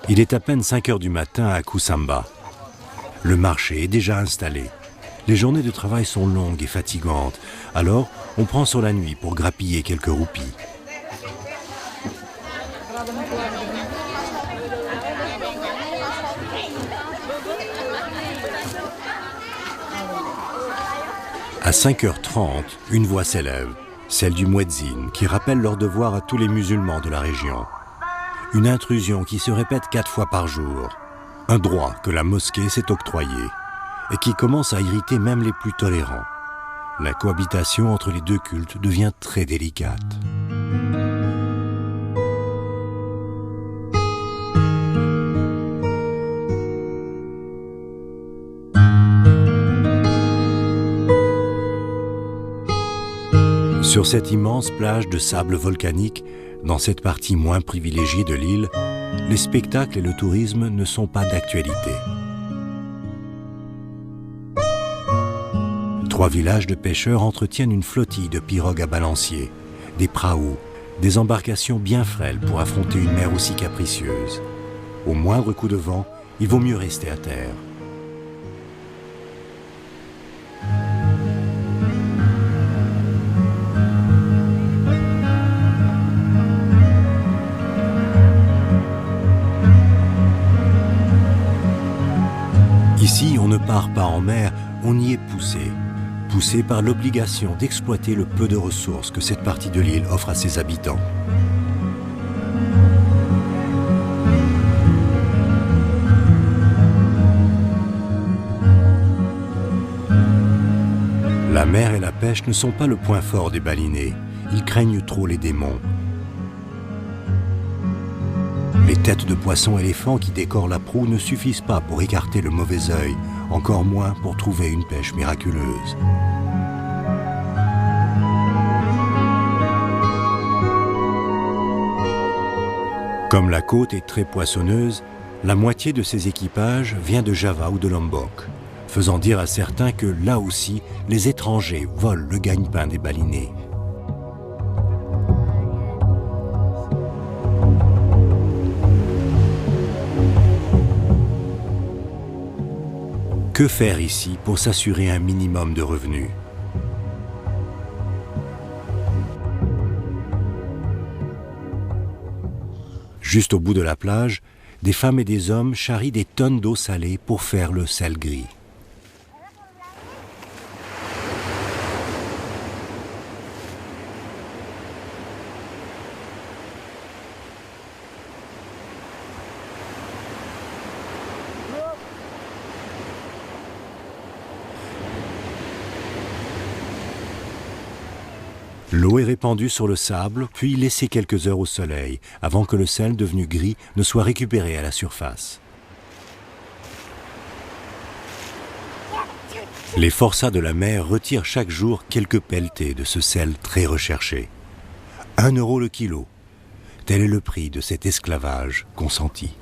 Il est à peine 5 heures du matin à Kusamba. Le marché est déjà installé. Les journées de travail sont longues et fatigantes, alors on prend sur la nuit pour grappiller quelques roupies. À 5h30, une voix s'élève, celle du muezzin, qui rappelle leur devoir à tous les musulmans de la région. Une intrusion qui se répète 4 fois par jour. Un droit que la mosquée s'est octroyé et qui commence à irriter même les plus tolérants. La cohabitation entre les deux cultes devient très délicate. Sur cette immense plage de sable volcanique, dans cette partie moins privilégiée de l'île, les spectacles et le tourisme ne sont pas d'actualité. 3 villages de pêcheurs entretiennent une flottille de pirogues à balancier, des praous, des embarcations bien frêles pour affronter une mer aussi capricieuse. Au moindre coup de vent, il vaut mieux rester à terre. Ici, on ne part pas en mer, on y est poussé par l'obligation d'exploiter le peu de ressources que cette partie de l'île offre à ses habitants. La mer et la pêche ne sont pas le point fort des balinés. Ils craignent trop les démons. Les têtes de poissons éléphants qui décorent la proue ne suffisent pas pour écarter le mauvais œil, encore moins pour trouver une pêche miraculeuse. Comme la côte est très poissonneuse, la moitié de ces équipages vient de Java ou de Lombok, faisant dire à certains que là aussi, les étrangers volent le gagne-pain des balinés. Que faire ici pour s'assurer un minimum de revenus? Juste au bout de la plage, des femmes et des hommes charrient des tonnes d'eau salée pour faire le sel gris. L'eau est répandue sur le sable, puis laissée quelques heures au soleil, avant que le sel devenu gris ne soit récupéré à la surface. Les forçats de la mer retirent chaque jour quelques pelletées de ce sel très recherché. 1 € le kilo. Tel est le prix de cet esclavage consenti.